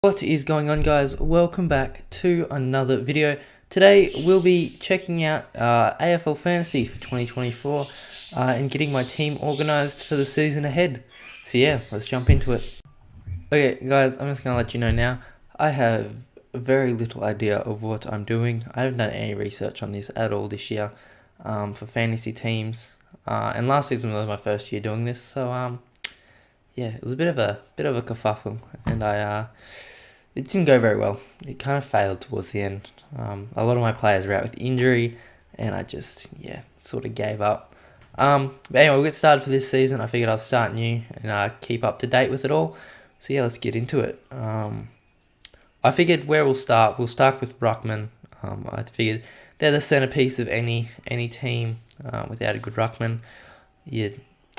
What is going on, guys? Welcome back to another video. Today we'll be checking out AFL Fantasy for 2024 and getting my team organised for the season ahead. So yeah, let's jump into it. Okay guys, I'm just going to let you know now, I have very little idea of what I'm doing. I haven't done any research on this at all this year for fantasy teams. And last season was my first year doing this, so yeah, it was a bit of a kerfuffle, and it didn't go very well. It kind of failed towards the end. A lot of my players were out with injury, and I just, sort of gave up. But anyway, we'll get started for this season. I figured I'll start new and keep up to date with it all. So yeah, let's get into it. I figured where we'll start with Ruckman. I figured they're the centerpiece of any team. Without a good Ruckman, you're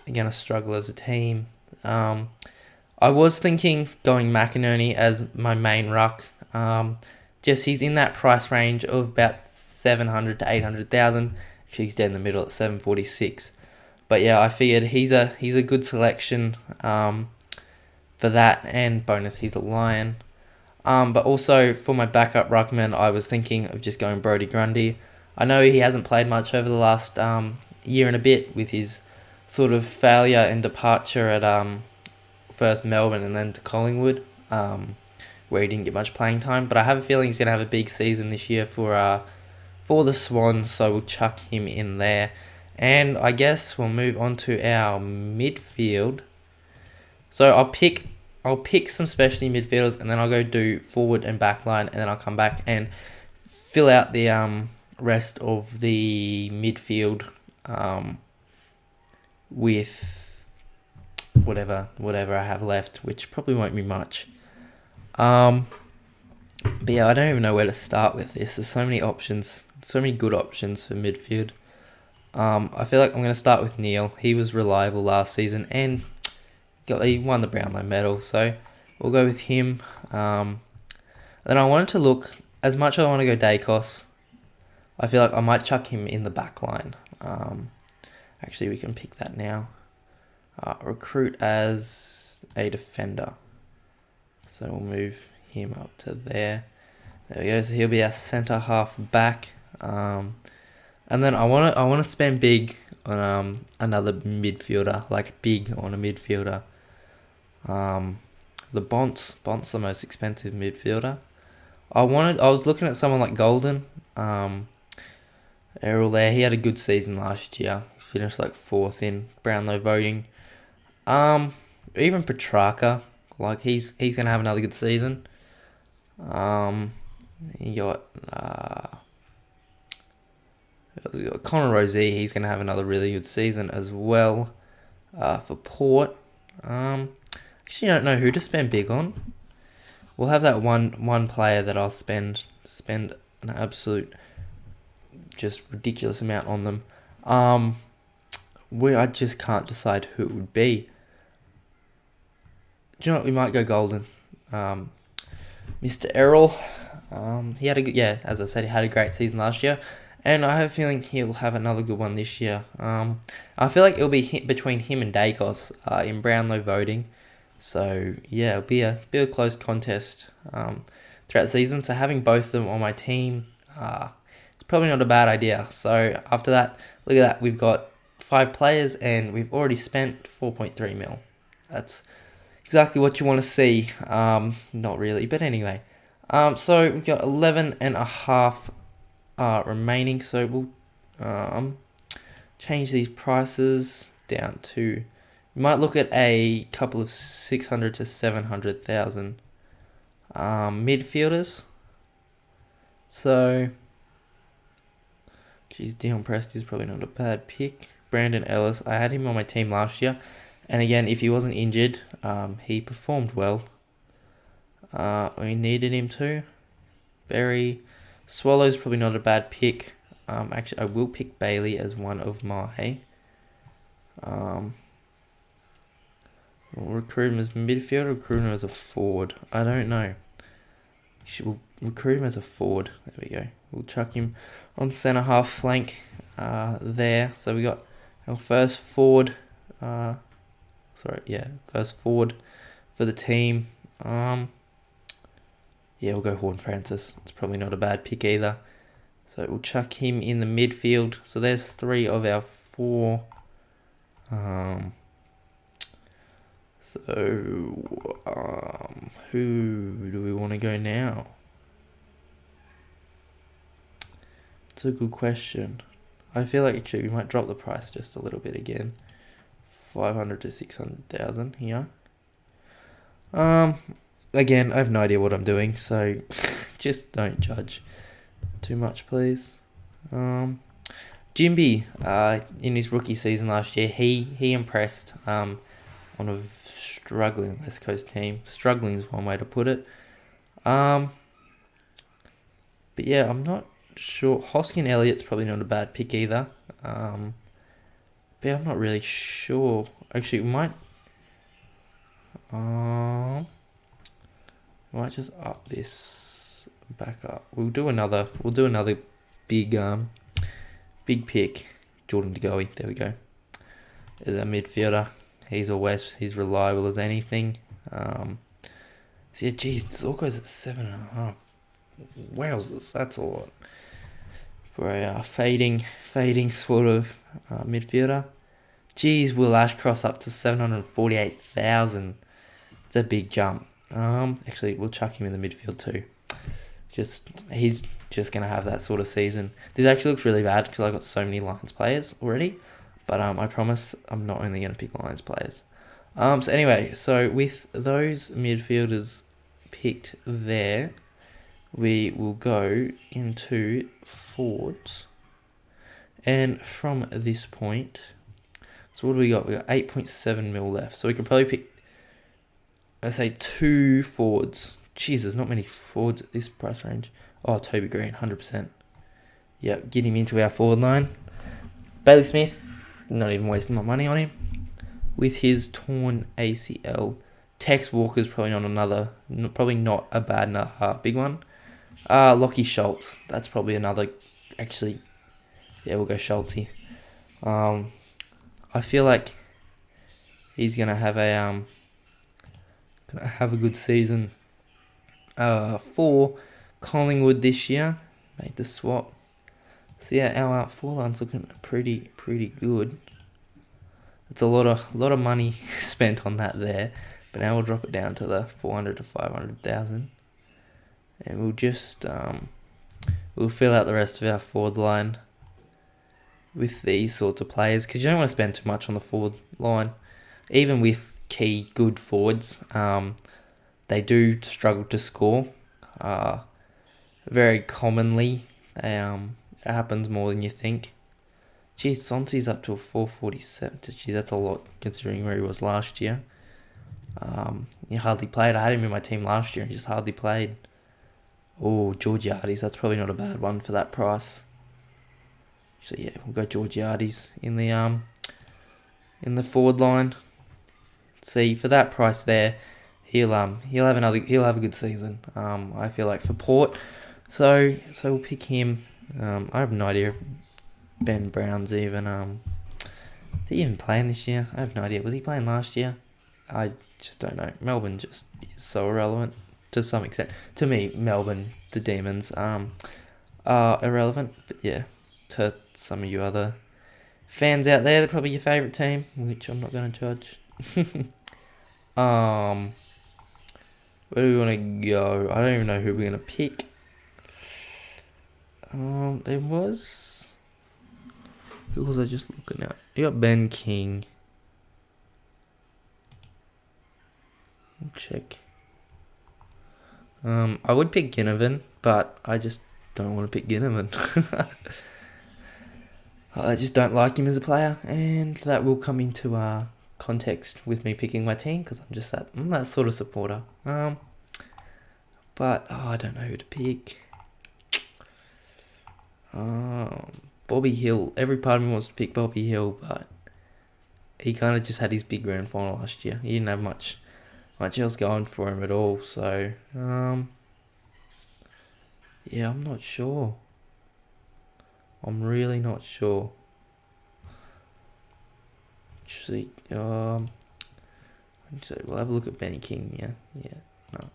going to struggle as a team. I was thinking going McInerney as my main ruck. Just he's in that price range of about 700 to 800,000. Actually, he's dead in the middle at 746. But yeah, I figured he's a good selection for that, and bonus he's a Lion. But also for my backup ruckman, I was thinking of just going Brodie Grundy. I know he hasn't played much over the last year and a bit with his sort of failure and departure at first Melbourne and then to Collingwood, where he didn't get much playing time. But I have a feeling he's going to have a big season this year for the Swans, so we'll chuck him in there. And I guess we'll move on to our midfield. So I'll pick some specialty midfielders, and then I'll go do forward and back line, and then I'll come back and fill out the rest of the midfield with whatever I have left, which probably won't be much. But yeah, I don't even know where to start with this. There's so many options, so many good options for midfield. I feel like I'm going to start with Neil. He was reliable last season and he won the Brownlow medal, so we'll go with him. Then I wanted to look, as much as I want to go Dacos, I feel like I might chuck him in the back line. Actually, we can pick that now. Recruit as a defender. So we'll move him up to there. There we go. So he'll be our centre half back. And then I want to spend big on another midfielder, like big on a midfielder. The Bont's the most expensive midfielder. I was looking at someone like Golden. Errol there. He had a good season last year. He finished like 4th in Brownlow voting. Even Petrarca, like he's gonna have another good season. You got Connor Rozee, he's gonna have another really good season as well. For Port, actually don't know who to spend big on. We'll have that one player that I'll spend an absolute just ridiculous amount on them. I just can't decide who it would be. Do you know what? We might go Golden. Mr. Errol. He had as I said, he had a great season last year, and I have a feeling he'll have another good one this year. I feel like it'll be between him and Dacos in Brownlow voting. So yeah, it'll be a close contest throughout the season. So having both of them on my team, it's probably not a bad idea. So after that, look at that, we've got 5 players and we've already spent 4.3 mil. That's exactly what you want to see. Not really, but anyway. So we've got 11.5 remaining. So we'll change these prices down to. You might look at a couple of 600 to 700,000 midfielders. So, geez, Dion Presti's probably not a bad pick. Brandon Ellis, I had him on my team last year. And again, if he wasn't injured, he performed well. We needed him to. Swallows probably not a bad pick. Actually, I will pick Bailey as one of my. We'll recruit him as midfielder, recruit him as a forward. I don't know. We'll recruit him as a forward. There we go. We'll chuck him on centre half flank there. So we got our first forward. First forward for the team. Yeah, we'll go Horn Francis. It's probably not a bad pick either. So we'll chuck him in the midfield. So there's 3 of our 4. Who do we want to go now? It's a good question. I feel like actually we might drop the price just a little bit again. 500 to 600,000 here. Again, I have no idea what I'm doing, so just don't judge too much, please. Jimby, in his rookie season last year, he impressed on a struggling West Coast team. Struggling is one way to put it. But yeah, I'm not sure. Hoskin Elliott's probably not a bad pick either. But yeah, I'm not really sure. Actually, we might just up this back up. We'll do another big big pick. Jordan DeGoey. There we go. Is a midfielder. He's reliable as anything. So yeah, geez, Zorko's at 7.5. Wowzers, that's a lot for a fading sort of midfielder. Geez, Will Ashcross up to 748,000. It's a big jump. Actually, we'll chuck him in the midfield too. He's just gonna have that sort of season. This actually looks really bad because I got so many Lions players already. But I promise I'm not only gonna pick Lions players. So anyway, so with those midfielders picked there, we will go into forwards. And from this point, so what do we got? We got 8.7 mil left. So we could probably pick, let's say, 2 forwards. Jeez, there's not many forwards at this price range. Oh, Toby Green, 100%. Yep, get him into our forward line. Bailey Smith, not even wasting my money on him. With his torn ACL. Tex Walker's probably not a bad big one. Lockie Schultz, that's probably another, actually, yeah, we'll go Schultzy. I feel like he's gonna have a good season. For Collingwood this year, made the swap. So yeah, our forward line's looking pretty good. It's a lot of money spent on that there, but now we'll drop it down to the 400 to 500,000, and we'll just we'll fill out the rest of our forward line with these sorts of players, because you don't want to spend too much on the forward line, even with key good forwards. They do struggle to score. Very commonly, it happens more than you think. Geez, Sonsi's up to a 447. Geez, that's a lot considering where he was last year. He hardly played. I had him in my team last year and he just hardly played. Oh, Georgiades, that's probably not a bad one for that price. So yeah, we'll go Georgiades in the forward line. See, for that price there, he'll have a good season. I feel like for Port. So we'll pick him. I have no idea if Ben Brown's even is he even playing this year? I have no idea. Was he playing last year? I just don't know. Melbourne just is so irrelevant to some extent. To me, Melbourne, the Demons, are irrelevant. But yeah, to some of you other fans out there, they're probably your favourite team, which I'm not going to judge. Where do we want to go? I don't even know who we're going to pick. Who was I just looking at? You got Ben King. I'll check. I would pick Ginnivan, but I just don't want to pick Ginnivan. I just don't like him as a player, and that will come into context with me picking my team, because I'm that sort of supporter. But I don't know who to pick. Bobby Hill. Every part of me wants to pick Bobby Hill, but he kind of just had his big grand final last year. He didn't have much else going for him at all. So, yeah, I'm not sure. I'm really not sure. Actually, we'll have a look at Benny King. Yeah, no.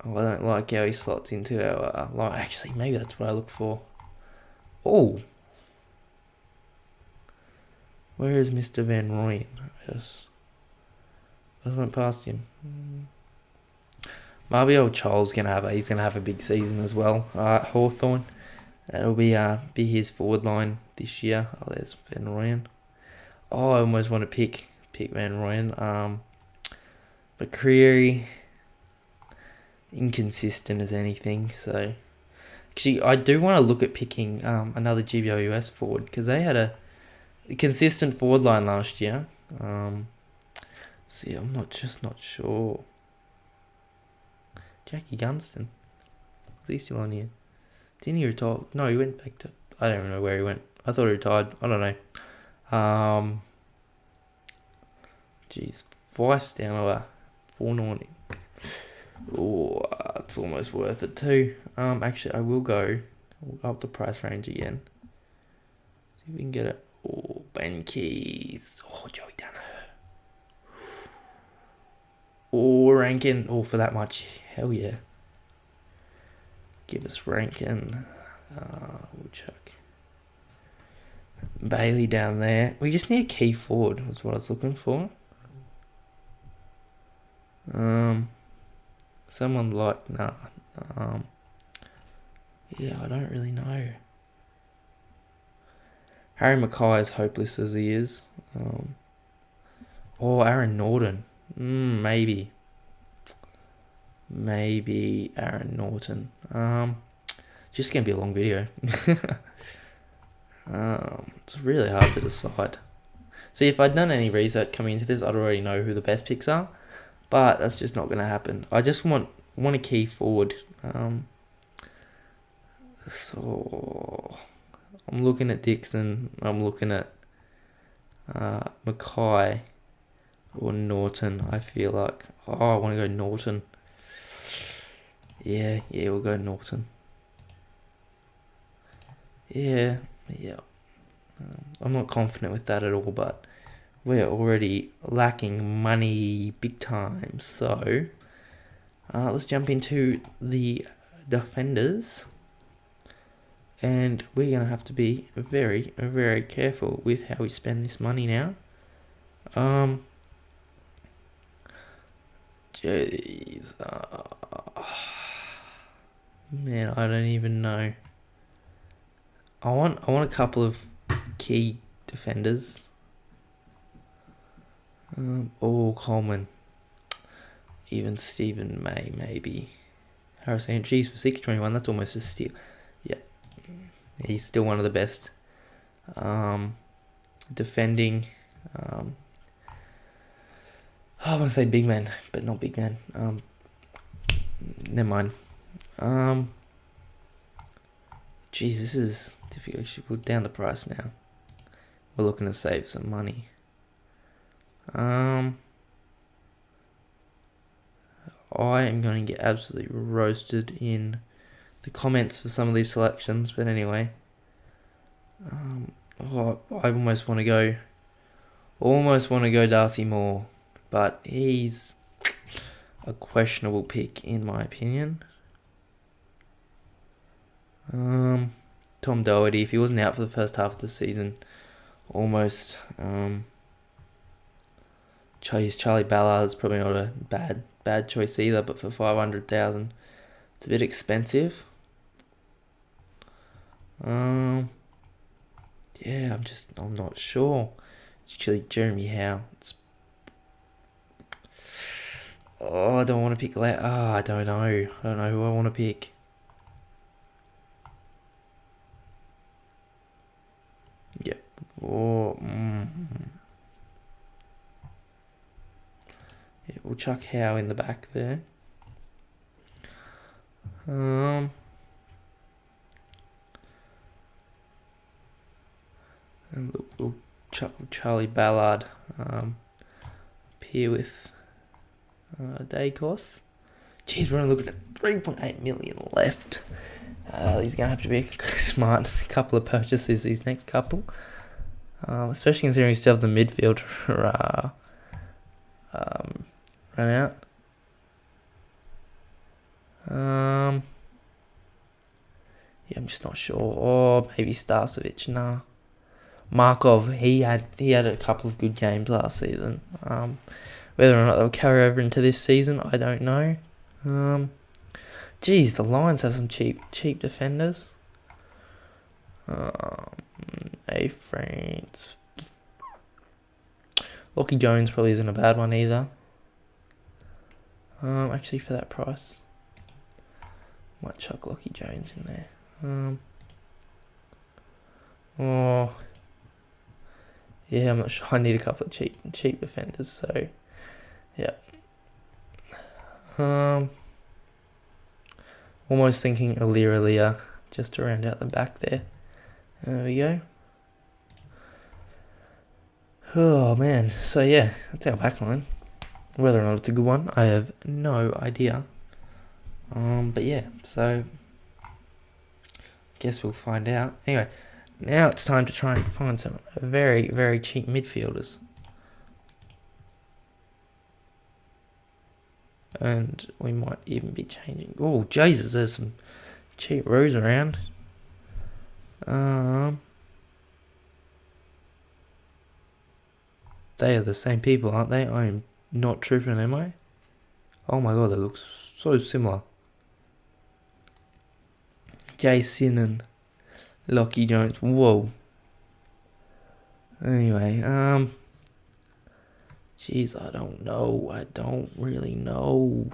I don't like how he slots into our line. Actually, maybe that's what I look for. Oh. Where is Mr. Van Rooyen? Yes. I went past him. Maybe old Charles he's gonna have a big season as well. Hawthorn. That'll be his forward line this year. Oh, there's Van Rooyen. Oh, I almost want to pick Van Rooyen. But Creary, inconsistent as anything. So actually, I do want to look at picking another GWS forward because they had a consistent forward line last year. See, I'm not sure. Jackie Gunston, is he still on here? Didn't he retire? No, he went back to. I don't even know where he went. I thought he retired. I don't know. Geez, Vice down to 490. Oh, it's almost worth it too. Actually, I will go up the price range again. See if we can get it. Oh, Ben Keys. Oh, Joey Danaher. Oh, Rankin. Oh, for that much. Hell yeah. Give us Rankin. We'll chuck Bailey down there. We just need a key forward, was what I was looking for. Someone like, yeah, I don't really know. Harry Mackay is hopeless as he is. Aaron Norton. Maybe Aaron Norton. Just gonna be a long video. It's really hard to decide. See, if I'd done any research coming into this, I'd already know who the best picks are, but that's just not gonna happen. I just want a key forward. So I'm looking at Dixon. I'm looking at Mackay or Norton. I feel like I want to go Norton. Yeah, we'll go Norton. Yeah. I'm not confident with that at all, but we're already lacking money big time. So let's jump into the defenders. And we're going to have to be very, very careful with how we spend this money now. Jeez. Man, I don't even know. I want a couple of key defenders. Coleman. Even Stephen May, maybe. Harrison, geez, for 621, that's almost a steal. Yeah. He's still one of the best defending. I want to say big man, but not big man. Never mind. Geez, this is difficult. Should put down the price now. We're looking to save some money. I am going to get absolutely roasted in the comments for some of these selections, but anyway. I almost want to go Darcy Moore, but he's a questionable pick in my opinion. Tom Doherty, if he wasn't out for the first half of the season, almost. Charlie Ballard is probably not a bad choice either, but for 500,000, it's a bit expensive. I'm not sure. Actually, Jeremy Howe. I don't want to pick I don't know. I don't know who I want to pick. Yep. Yeah, we'll chuck Howe in the back there. And we'll chuck Charlie Ballard up here with Dacos. Jeez, we're only looking at 3.8 million left. He's going to have to be a smart couple of purchases, these next couple. Especially considering we still have the midfield run out. Yeah, I'm just not sure. Or maybe Starcevic. Nah. Markov, he had a couple of good games last season. Whether or not they'll carry over into this season, I don't know. Geez, the Lions have some cheap defenders. A France. Lockie Jones probably isn't a bad one either. Actually, for that price, might chuck Lockie Jones in there. Yeah, I'm not sure. I need a couple of cheap defenders. So, yeah. Almost thinking Alir just to round out the back there. There we go. Oh man, so yeah, that's our back line. Whether or not it's a good one, I have no idea. But yeah, so guess we'll find out. Anyway, now it's time to try and find some very, very cheap midfielders. And we might even be changing. Oh, Jesus, there's some cheap rows around. They are the same people, aren't they? I am not tripping, am I? Oh my god, they look so similar. Jason and Lockie Jones. Whoa. Anyway, jeez, I don't know. I don't really know.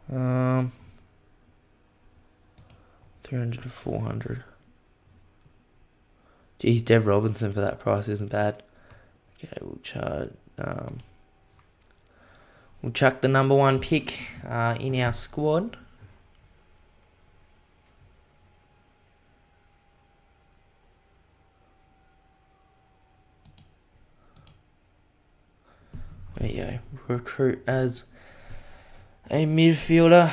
300 to 400. Geez, Dev Robinson for that price isn't bad. Okay, we'll chuck the number one pick in our squad. There you go. Recruit as a midfielder.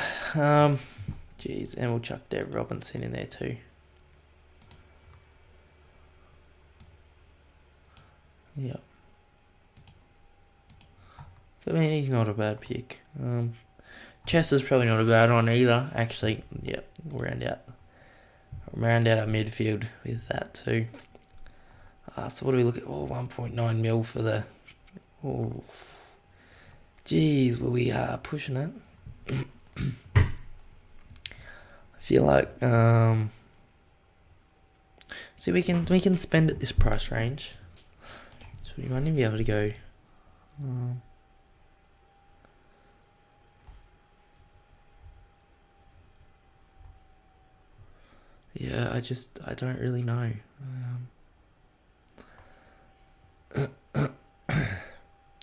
Jeez, and we'll chuck Dev Robinson in there too. Yep. I mean, he's not a bad pick. Chester's probably not a bad one either. Actually, yep, we'll round out our midfield with that too. So what do we look at? 1.9 mil for the. Oh, geez, were we pushing it? I feel like see, we can spend at this price range, so we might even be able to go. Yeah, I don't really know.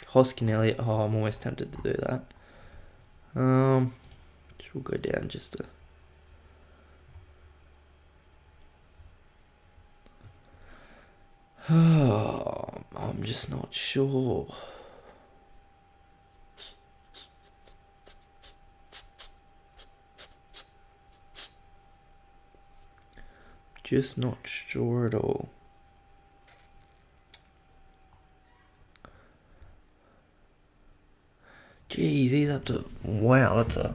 Hoskin Elliott. Oh, I'm always tempted to do that. We'll go down just to. Oh, I'm just not sure. Just not sure at all. Jeez, he's up to. Wow, that's a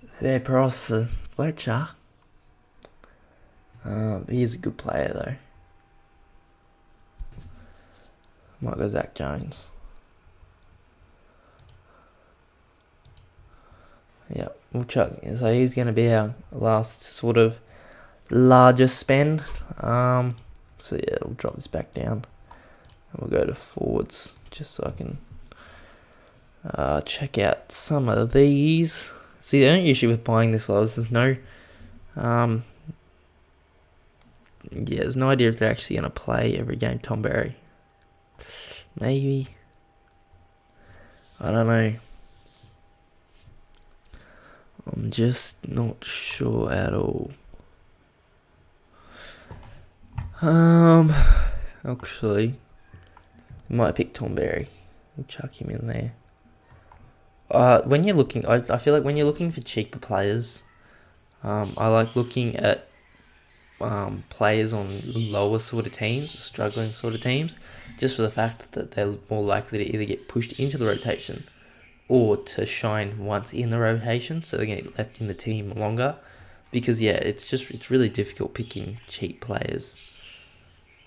fair price for Fletcher. He's a good player though. Might go Zach Jones. Yep, we'll chuck. So he's going to be our last sort of largest spend. So yeah, we'll drop this back down. And we'll go to forwards just so I can check out some of these. See, the only issue with buying this low is there's no there's no idea if they're actually going to play every game. Tom Berry. Maybe. I don't know. I'm just not sure at all. Actually, might pick Tom Berry. We'll chuck him in there. When you're looking, I feel like when you're looking for cheaper players, I like looking at players on lower sort of teams, struggling sort of teams, just for the fact that they're more likely to either get pushed into the rotation or to shine once in the rotation, so they get left in the team longer. Because yeah, it's really difficult picking cheap players.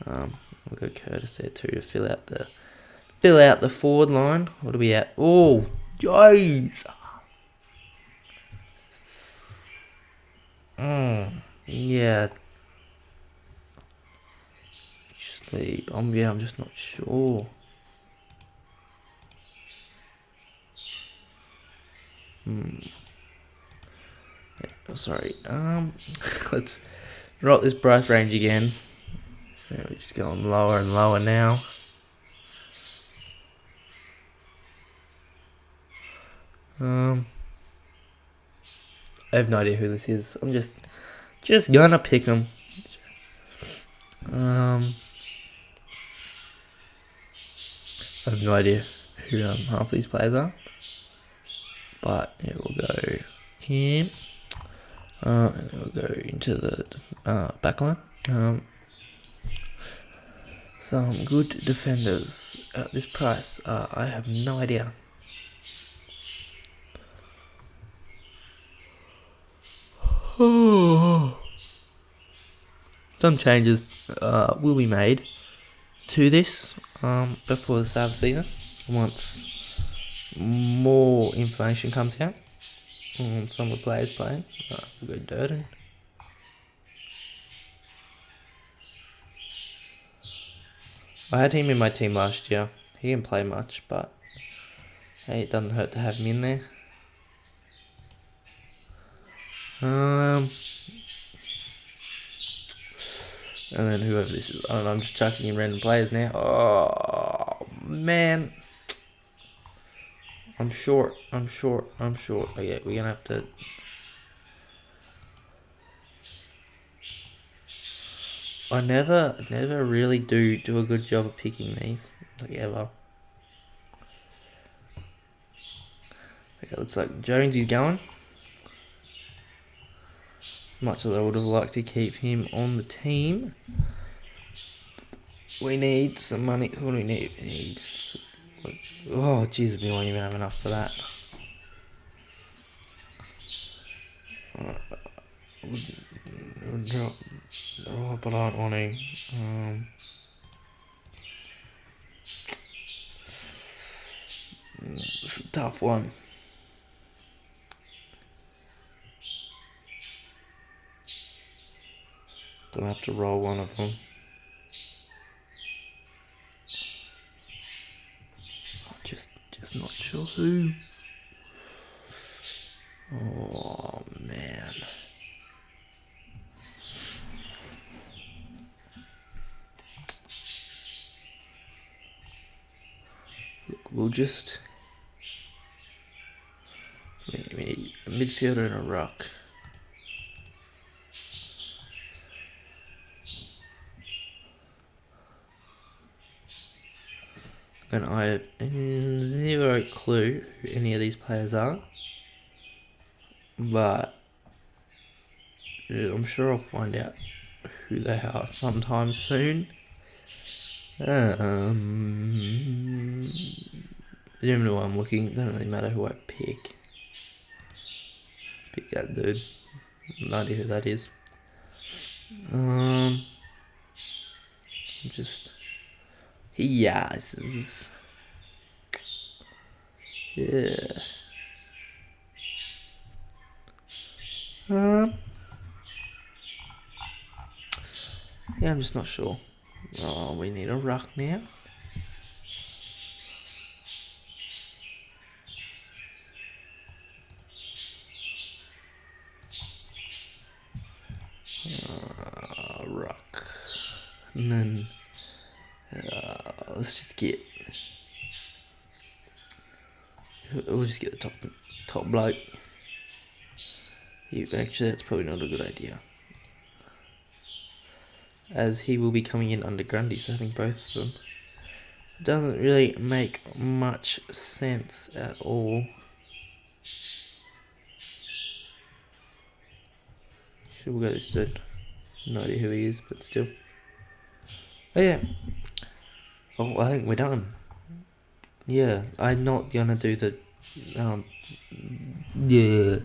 We'll go Curtis there too to fill out the forward line. What are we at? Oh, jeez. Yeah. Actually, I'm just not sure. Yeah, sorry. Let's rock this price range again. Yeah, we're just going lower and lower now. I have no idea who this is. I'm just gonna pick him. I have no idea who half these players are. But yeah, we'll go here. And then we'll go into the back line. Some good defenders at this price. I have no idea. Some changes will be made to this before the start of the season, once more information comes out on some of the players playing. We'll go Durden. I had him in my team last year. He didn't play much, but hey, it doesn't hurt to have him in there. And then whoever this is, I don't know, I'm just chucking in random players now. Oh, man. I'm short. Oh, yeah, we're going to have to... I never really do a good job of picking these, like ever. Okay, looks like Jonesy's going. Much as I would have liked to keep him on the team. We need some money. What do we need? We need... Oh, Jesus, we won't even have enough for that. Oh, but I don't want to. It's a tough one. Gonna have to roll one of them. Just not sure who. Oh man. Look, we'll just... We need a midfielder and a ruck. And I have zero clue who any of these players are. But I'm sure I'll find out who they are sometime soon. I don't know why I'm looking. It doesn't really matter who I pick. Pick that dude. No idea who that is. Yeah, this is... Yeah. Yeah, I'm just not sure. Oh, we need a ruck now. Ruck. And then let's just get... We'll just get the top bloke. Actually, that's probably not a good idea, as he will be coming in under Grundy, so I think both of them. It doesn't really make much sense at all. Should we go this dude? No idea who he is, but still. Oh yeah. Oh, I think we're done. Yeah, I'm not gonna do the Yeah.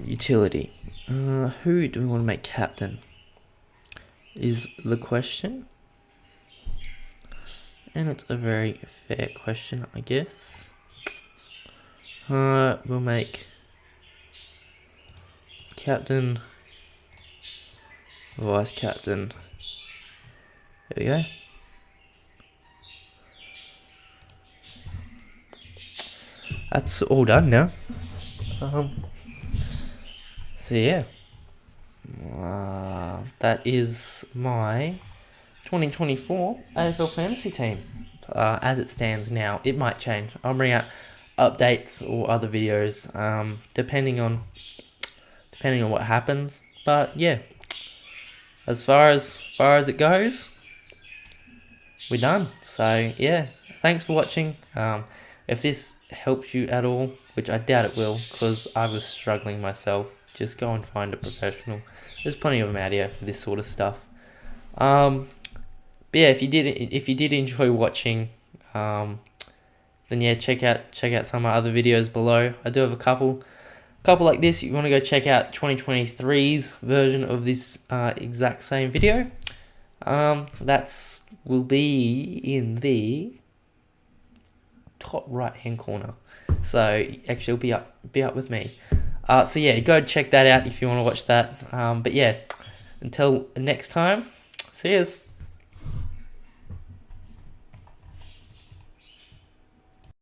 Utility. Who do we want to make captain? Is the question. And it's a very fair question, I guess. We'll make captain, vice captain. There we go. That's all done now. So yeah, that is my 2024 AFL fantasy team. As it stands now, it might change. I'll bring out updates or other videos, depending on what happens. But yeah, as far as it goes, we're done. So yeah, thanks for watching. If this helps you at all, which I doubt it will, because I was struggling myself, just go and find a professional. There's plenty of them out here for this sort of stuff. But yeah, if you did enjoy watching, then yeah, check out some of my other videos below. I do have a couple like this. You want to go check out 2023's version of this exact same video. That's will be in the top right hand corner. So actually it'll be up with me. So yeah, go check that out if you want to watch that. But yeah, until next time, see yous.